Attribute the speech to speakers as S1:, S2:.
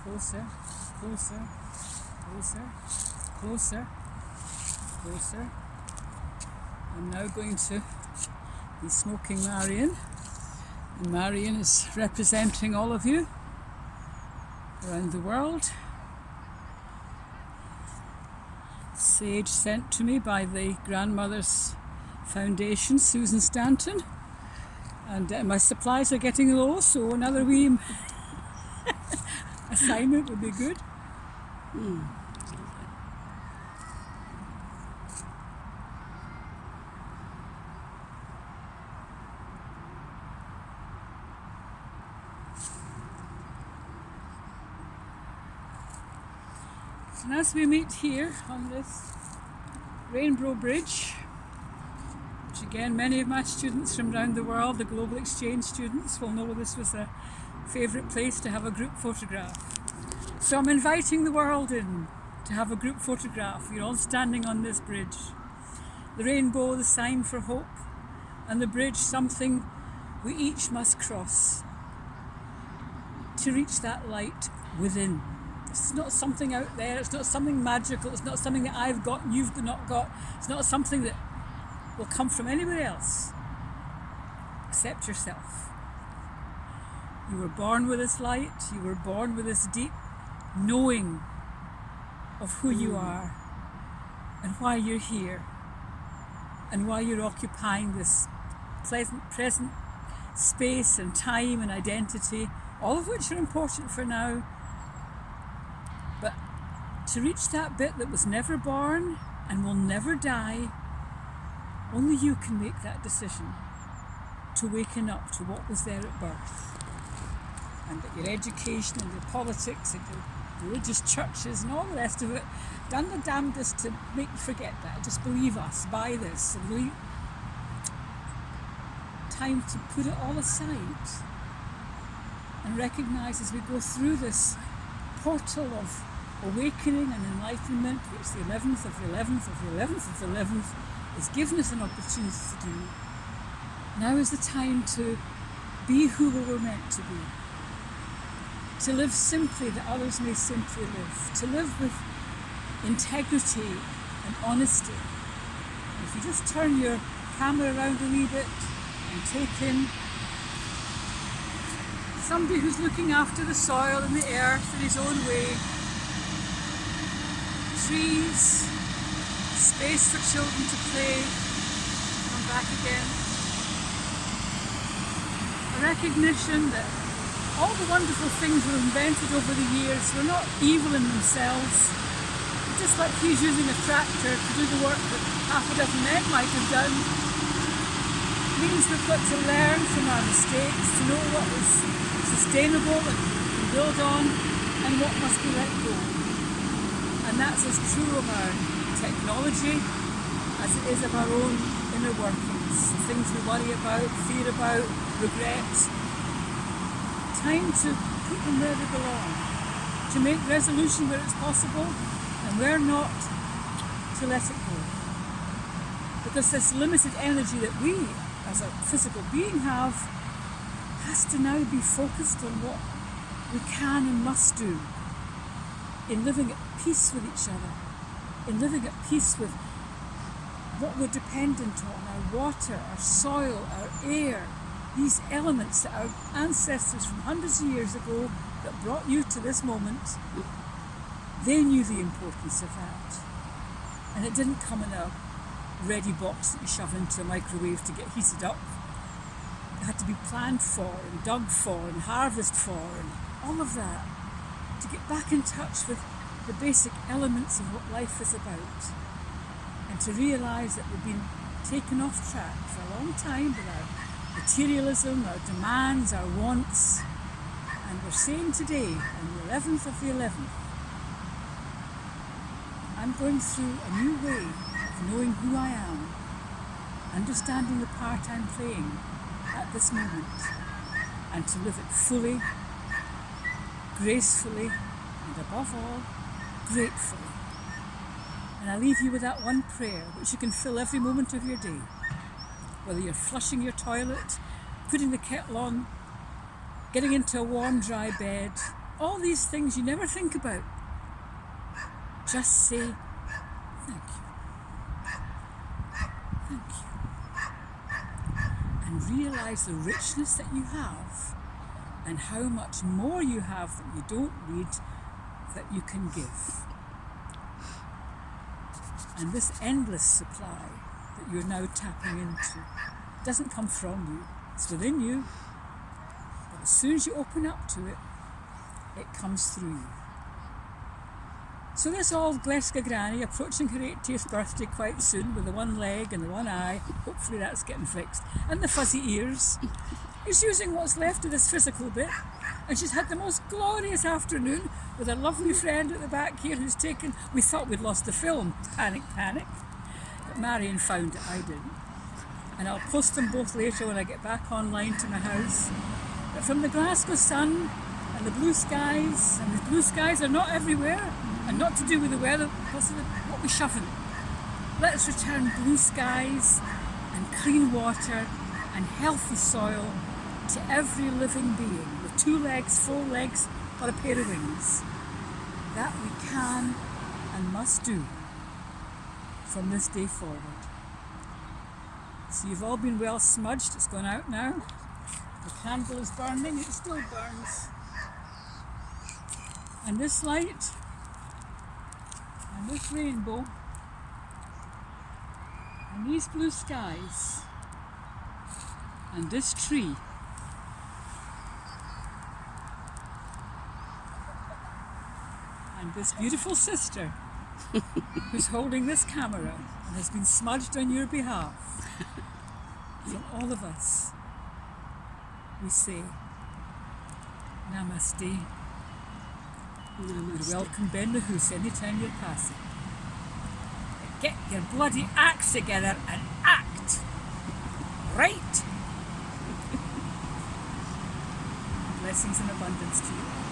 S1: closer, closer, closer, closer, closer. I'm now going to be smoking Marion, and Marion is representing all of you around the world. Sage sent to me by the Grandmothers Foundation, Susan Stanton, and my supplies are getting low, so another wee assignment would be good. And as we meet here on this Rainbow Bridge, which again many of my students from around the world, the global exchange students, will know this was a favourite place to have a group photograph. So I'm inviting the world in to have a group photograph. You're all standing on this bridge. The rainbow, the sign for hope, and the bridge, something we each must cross to reach that light within. It's not something out there, it's not something magical, it's not something that I've got and you've not got, it's not something that will come from anywhere else except yourself. You were born with this light, you were born with this deep knowing of who you are and why you're here and why you're occupying this pleasant present space and time and identity, all of which are important for now. But to reach that bit that was never born and will never die, only you can make that decision to waken up to what was there at birth. And that your education and your politics and your religious churches and all the rest of it done the damnedest to make you forget that. Just believe us, buy this, and really time to put it all aside and recognise as we go through this portal of awakening and enlightenment, which the 11th of the 11th of the 11th of the 11th is given us an opportunity to do. Now is the time to be who we were meant to be. To live simply that others may simply live. To live with integrity and honesty. And if you just turn your camera around a wee bit and take in somebody who's looking after the soil and the earth in his own way. Trees, space for children to play, come back again. A recognition that all the wonderful things we've invented over the years were not evil in themselves. Just like he's using a tractor to do the work that half a dozen men might have done, means we've got to learn from our mistakes, to know what is sustainable and build on and what must be let go. And that's as true of our technology as it is of our own inner workings, the things we worry about, fear about, regret. Time to put them where they belong, to make resolution where it's possible and where not, to let it go. Because this limited energy that we as a physical being have has to now be focused on what we can and must do in living at peace with each other, in living at peace with what we're dependent on, our water, our soil, our air, these elements that our ancestors from hundreds of years ago that brought you to this moment, they knew the importance of that. And it didn't come in a ready box that you shove into a microwave to get heated up. It had to be planned for and dug for and harvested for and all of that to get back in touch with the basic elements of what life is about and to realise that we've been taken off track for a long time with our materialism, our demands, our wants, and we're saying today, on the 11th of the 11th, I'm going through a new way of knowing who I am, understanding the part I'm playing at this moment, and to live it fully, gracefully, and above all, gratefully. And I leave you with that one prayer which you can fill every moment of your day. Whether you're flushing your toilet, putting the kettle on, getting into a warm, dry bed, all these things you never think about. Just say thank you. Thank you. And realise the richness that you have and how much more you have that you don't need that you can give. And this endless supply that you're now tapping into doesn't come from you, it's within you. But as soon as you open up to it, it comes through you. So this old Gleska granny, approaching her 80th birthday quite soon with the one leg and the one eye, hopefully that's getting fixed, and the fuzzy ears, is using what's left of this physical bit, and she's had the most glorious afternoon with a lovely friend at the back here who's taken, we thought we'd lost the film, panic, but Marion found it, I didn't. And I'll post them both later when I get back online to my house. But from the Glasgow sun and the blue skies, and the blue skies are not everywhere, and not to do with the weather, because of what we shove in. Let's return blue skies and clean water and healthy soil to every living being with 2 legs, 4 legs, or a pair of wings. That we can and must do from this day forward. So you've all been well smudged, it's gone out now. The candle is burning, it still burns. And this light, and this rainbow, and these blue skies, and this tree, and this beautiful sister who's holding this camera and has been smudged on your behalf. From all of us, we say Namaste. Namaste. Welcome Ben the Hoose anytime you're passing. Get your bloody acts together and act right. Blessings in abundance to you.